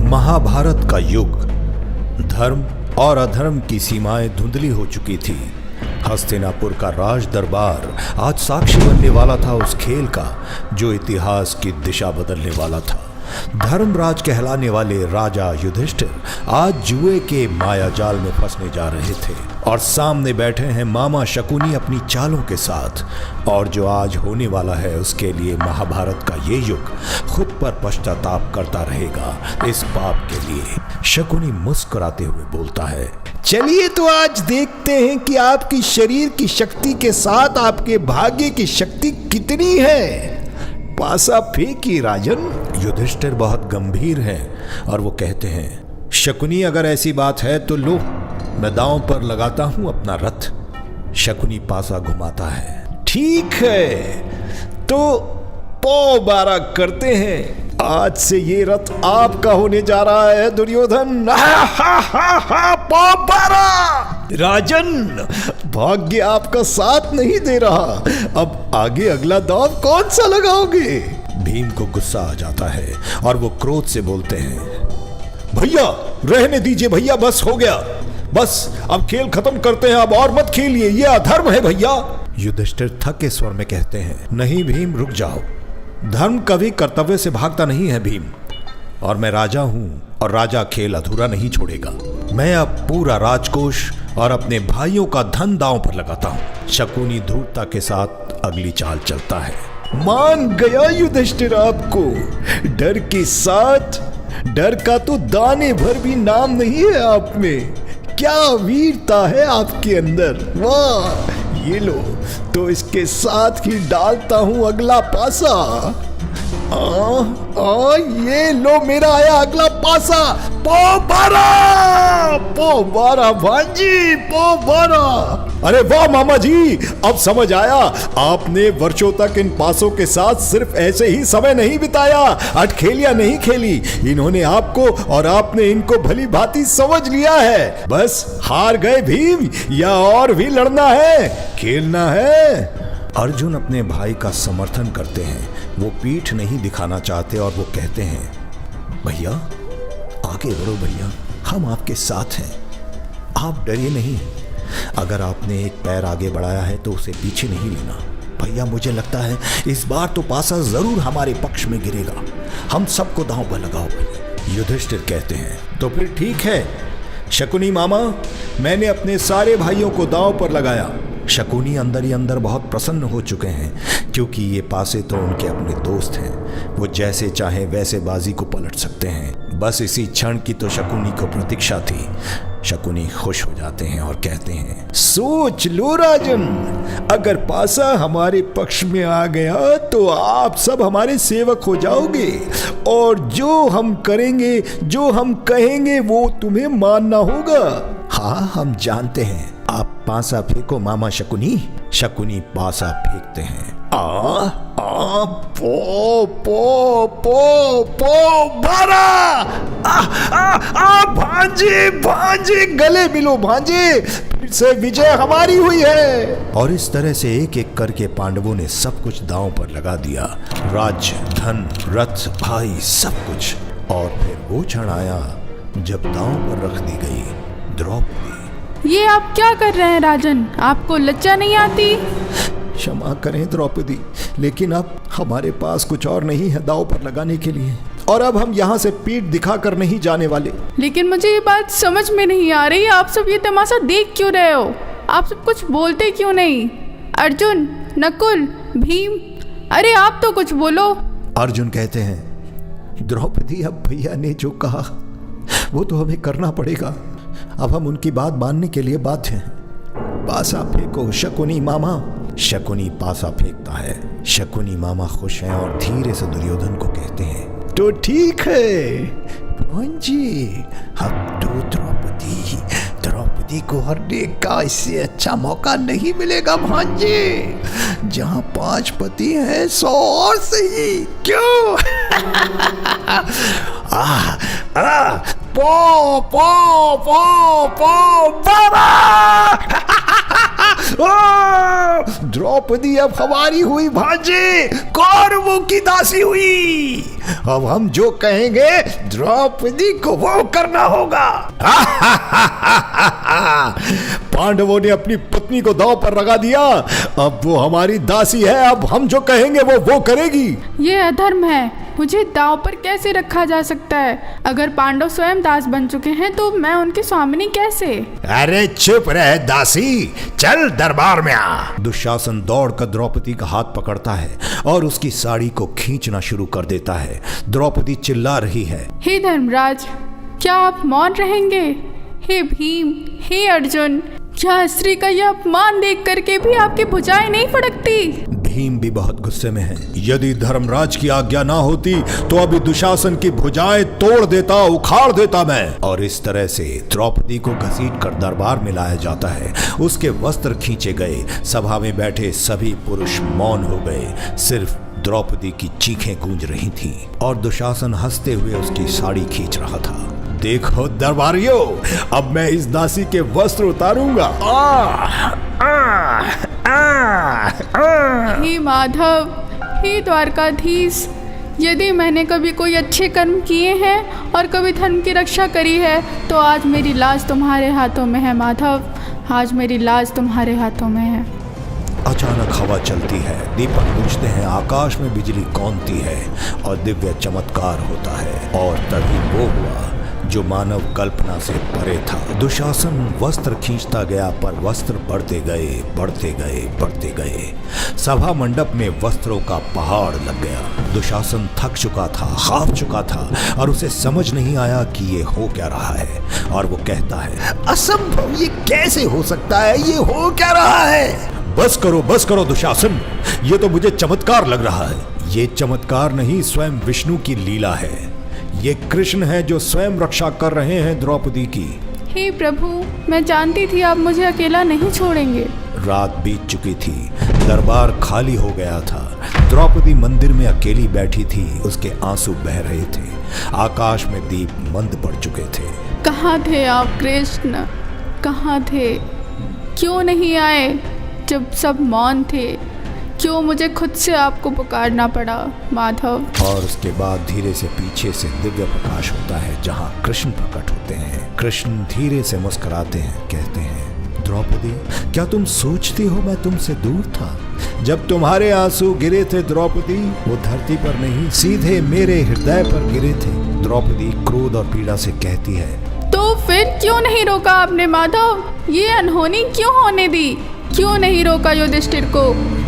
महाभारत का युग। धर्म और अधर्म की सीमाएं धुंधली हो चुकी थी। हस्तिनापुर का राज दरबार आज साक्षी बनने वाला था उस खेल का जो इतिहास की दिशा बदलने वाला था। धर्मराज कहलाने वाले राजा युधिष्ठिर आज जुए के मायाजाल में फंसने जा रहे थे और सामने बैठे हैं मामा शकुनी अपनी चालों के साथ। और जो आज होने वाला है उसके लिए महाभारत का ये युग खुद पर पश्चाताप करता रहेगा इस पाप के लिए। शकुनी मुस्कुराते हुए बोलता है, चलिए तो आज देखते हैं कि आपकी शरीर की शक्ति के साथ आपके भाग्य की शक्ति कितनी है। पासा फेंकी राजन। युधिष्ठिर बहुत गंभीर हैं और वो कहते हैं, शकुनी अगर ऐसी बात है तो लो, मैं दांव पर लगाता हूं अपना रथ। शकुनी पासा घुमाता है। ठीक है, तो पौ बारा करते हैं। आज से ये रथ आपका होने जा रहा है दुर्योधन। पौ बारा। राजन, भाग्य आपका साथ नहीं दे रहा। अब आगे अगला दांव कौन सा लगाओगे? भीम को गुस्सा आ जाता है और वो क्रोध से बोलते हैं, भैया रहने दीजिए भैया, बस हो गया, बस अब खेल खत्म करते हैं। अब और मत खेलिए, ये अधर्म है भैया। युधिष्ठिर थके स्वर में कहते हैं, नहीं भीम रुक जाओ, धर्म कभी कर्तव्य से भागता नहीं है भीम, और मैं राजा हूं और राजा खेल अधूरा नहीं छोड़ेगा। मैं अब पूरा राजकोष और अपने भाइयों का धन दांव पर लगाता हूं। शकुनी धूर्तता के साथ अगली चाल चलता है। मान गया युधिष्ठिर आपको। डर के साथ डर का तो दाने भर भी नाम नहीं है आप में। क्या वीरता है आपके अंदर, वाह। ये लो, तो इसके साथ ही डालता हूं अगला पासा। ये लो मेरा आया अगला पासा। पौ बारा भांजी, पौ बारा। अरे वाह मामा जी, अब समझ आया। आपने वर्षों तक इन पासों के साथ सिर्फ ऐसे ही समय नहीं बिताया, अटखेलियां नहीं खेली। इन्होंने आपको और आपने इनको भली भांति समझ लिया है। बस हार गए भीम, या और भी लड़ना है, खेलना है। अर्जुन अपने भाई का समर्थन करते हैं, वो पीठ नहीं दिखाना चाहते और वो कहते हैं, भैया आगे बढ़ो भैया, हम आपके साथ हैं, आप डरिए नहीं। अगर आपने एक पैर आगे बढ़ाया है तो उसे पीछे नहीं लेना। भैया मुझे लगता है इस बार तो पासा जरूर हमारे पक्ष में गिरेगा, हम सबको दांव पर लगाओ भैया। युधिष्ठिर कहते हैं, तो फिर ठीक है शकुनी मामा, मैंने अपने सारे भाइयों को दांव पर लगाया। शकुनी अंदर ही अंदर बहुत प्रसन्न हो चुके हैं क्योंकि ये पासे तो उनके अपने दोस्त हैं। वो जैसे चाहे वैसे बाजी को पलट सकते हैं। बस इसी क्षण की तो शकुनी को प्रतीक्षा थी। शकुनी खुश हो जाते हैं और कहते हैं, सोच लो राजन, अगर पासा हमारे पक्ष में आ गया तो आप सब हमारे सेवक हो जाओगे और जो हम करेंगे, जो हम कहेंगे वो तुम्हें मानना होगा। हाँ हम जानते हैं, आप पासा फेंको मामा शकुनी। शकुनी पासा फेंकते हैं। भांजे गले मिलो भांजे, फिर से विजय हमारी हुई है। और इस तरह से एक एक करके पांडवों ने सब कुछ दांव पर लगा दिया, राज्य, धन, रथ, भाई, सब कुछ। और फिर वो क्षण आया जब दांव पर रख दी गई द्रौपदी। ये आप क्या कर रहे हैं राजन, आपको लज्जा नहीं आती? क्षमा करें द्रौपदी, लेकिन अब हमारे पास कुछ और नहीं है दांव पर लगाने के लिए, और अब हम यहाँ से पीठ दिखाकर नहीं जाने वाले। लेकिन मुझे ये बात समझ में नहीं आ रही, आप सब ये तमाशा देख क्यों रहे हो? आप सब कुछ बोलते क्यों नहीं? अर्जुन, नकुल, भीम, अरे आप तो कुछ बोलो। अर्जुन कहते हैं, द्रौपदी अब भैया ने जो कहा वो तो हमें करना पड़ेगा। अब हम उनकी बात मानने के लिए बाध्य हैं। पासा फेंको शकुनी मामा। शकुनी पासा फेंकता है। शकुनी मामा खुश हैं और धीरे से दुर्योधन को कहते हैं, तो ठीक है भांजी, अब तो द्रौपदी को हरने का इससे अच्छा मौका नहीं मिलेगा भांजे। जहां 5 पति हैं 100 और सही, क्यों? पो पो पो पो बाबा। द्रौपदी अब हमारी हुई भांजे, कौरवों की दासी हुई। अब हम जो कहेंगे द्रौपदी को वो करना होगा। पांडवों ने अपनी पत्नी को दांव पर लगा दिया, अब वो हमारी दासी है, अब हम जो कहेंगे वो करेगी। ये अधर्म है, मुझे दांव पर कैसे रखा जा सकता है? अगर पांडव स्वयं दास बन चुके हैं तो मैं उनकी स्वामिनी कैसे? अरे चुप रह दासी, चल दरबार में आ। दुशासन दौड़कर द्रौपदी का हाथ पकड़ता है और उसकी साड़ी को खींचना शुरू कर देता है। द्रौपदी चिल्ला रही है, हे धर्मराज, क्या आप मौन रहेंगे? हे भीम, हे अर्जुन, क्या स्त्री का यह अपमान देख करके भी आपकी भुजाएं नहीं फड़कती? भीम भी बहुत गुस्से में है। यदि धर्मराज की आज्ञा ना होती तो अभी दुशासन की भुजाएं तोड़ देता, उखाड़ देता मैं। और इस तरह से द्रौपदी को घसीट कर दरबार में लाया जाता है। उसके वस्त्र खींचे गए, सभा में बैठे सभी पुरुष मौन हो गए, सिर्फ द्रौपदी की चीखें गूंज रही थीं और दुशासन हंसते हुए उसकी साड़ी खींच रहा था। देखो दरबारियों, अब मैं इस दासी के वस्त्र उतारूंगा। हे माधव, हे द्वारकाधीश, यदि मैंने कभी कोई अच्छे कर्म किए हैं और कभी धर्म की रक्षा करी है तो आज मेरी लाज तुम्हारे हाथों में है माधव, आज मेरी लाज तुम्हारे हाथों में है। अचानक हवा चलती है, दीपक बुझते हैं, आकाश में बिजली कौंधती है और दिव्य चमत्कार होता है। और तभी वो हुआ जो मानव कल्पना से परे था। दुशासन वस्त्र खींचता गया, पर वस्त्र बढ़ते गए, बढ़ते गए, बढ़ते गए। सभा मंडप में वस्त्रों का पहाड़ लग गया। दुशासन थक चुका था, हाफ चुका था और उसे समझ नहीं आया कि ये हो क्या रहा है। और वो कहता है, असंभव, ये कैसे हो सकता है? ये हो क्या रहा है? बस करो दुशासन, ये तो मुझे चमत्कार लग रहा है। ये चमत्कार नहीं, स्वयं विष्णु की लीला है। ये कृष्ण है जो स्वयं रक्षा कर रहे हैं द्रौपदी की। हे प्रभु, मैं जानती थी आप मुझे अकेला नहीं छोड़ेंगे। रात बीत चुकी थी, दरबार खाली हो गया था। द्रौपदी मंदिर में अकेली बैठी थी, उसके आंसू बह रहे थे, आकाश में दीप मंद पड़ चुके थे। कहाँ थे आप कृष्ण, कहाँ थे? क्यों नहीं आए जब सब मौन थे? क्यों मुझे खुद से आपको पुकारना पड़ा माधव? और उसके बाद धीरे से पीछे से दिव्य प्रकाश होता है जहाँ कृष्ण प्रकट होते हैं। कृष्ण धीरे से मुस्कुराते हैं, कहते हैं, द्रौपदी, क्या तुम सोचती हो मैं तुमसे दूर था? जब तुम्हारे आंसू गिरे थे द्रौपदी, वो धरती पर नहीं, सीधे मेरे हृदय पर गिरे थे। द्रौपदी क्रोध और पीड़ा से कहती है, तो फिर क्यों नहीं रोका आपने माधव? ये अनहोनी क्यों होने दी? क्यों नहीं रोका युधिष्ठिर को?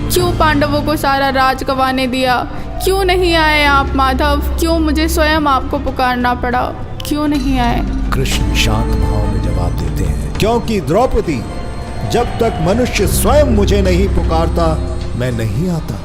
क्यों पांडवों को सारा राज गंवाने दिया? क्यों नहीं आए आप माधव? क्यों मुझे स्वयं आपको पुकारना पड़ा? क्यों नहीं आए? कृष्ण शांत भाव में जवाब देते हैं, क्योंकि द्रौपदी, जब तक मनुष्य स्वयं मुझे नहीं पुकारता मैं नहीं आता।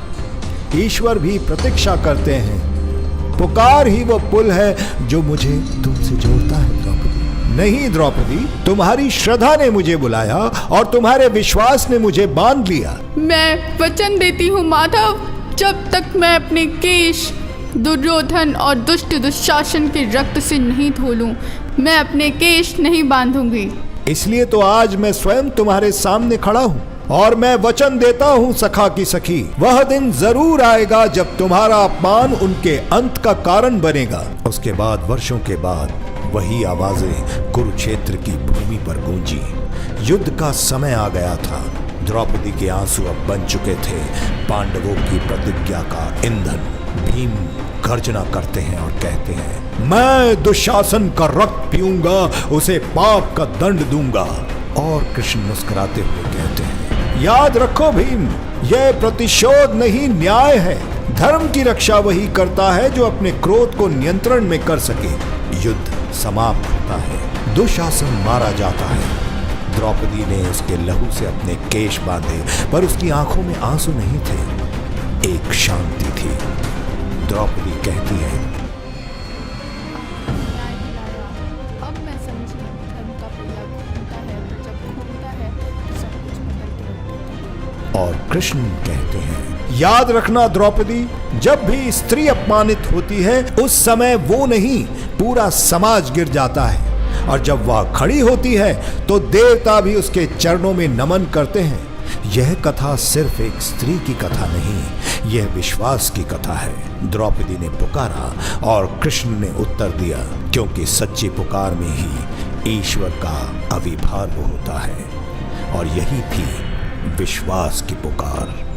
ईश्वर भी प्रतीक्षा करते हैं। पुकार ही वो पुल है जो मुझे तुमसे जोड़ता है द्रौपदी। नहीं द्रौपदी, तुम्हारी श्रद्धा ने मुझे बुलाया और तुम्हारे विश्वास ने मुझे बांध लिया। मैं वचन देती हूँ माधव, जब तक मैं अपने केश दुर्योधन और दुष्ट दुशासन के रक्त से नहीं धो लूं, मैं अपने केश नहीं बांधूंगी। इसलिए तो आज मैं स्वयं तुम्हारे सामने खड़ा हूँ और मैं वचन देता हूँ सखा की सखी, वह दिन जरूर आएगा जब तुम्हारा अपमान उनके अंत का कारण बनेगा। उसके बाद वर्षों के बाद वही आवाजें कुरुक्षेत्र की भूमि पर गूंजी। युद्ध का समय आ गया था। द्रौपदी के आंसू अब बन चुके थे पांडवों की प्रतिज्ञा का ईंधन। भीम गर्जना करते हैं और कहते हैं, मैं दुशासन का रक्त पीऊंगा, उसे पाप का दंड दूंगा। और कृष्ण मुस्कुराते हुए कहते हैं, याद रखो भीम, यह प्रतिशोध नहीं, न्याय है। धर्म की रक्षा वही करता है जो अपने क्रोध को नियंत्रण में कर सके। युद्ध समाप्त होता है, दुशासन मारा जाता है। द्रौपदी ने उसके लहू से अपने केश बांधे, पर उसकी आंखों में आंसू नहीं थे, एक शांति थी। द्रौपदी कहती है, अब मैं समझी, धर्म का पहिया घूमता है, जब घूमता है तो सब कुछ बदलते। और कृष्ण कहते हैं, याद रखना द्रौपदी, जब भी स्त्री अपमानित होती है उस समय वो नहीं, पूरा समाज गिर जाता है। और जब वह खड़ी होती है तो देवता भी उसके चरणों में नमन करते हैं। यह कथा सिर्फ एक स्त्री की कथा नहीं, यह विश्वास की कथा है। द्रौपदी ने पुकारा और कृष्ण ने उत्तर दिया, क्योंकि सच्ची पुकार में ही ईश्वर का आविर्भाव होता है, और यही थी विश्वास की पुकार।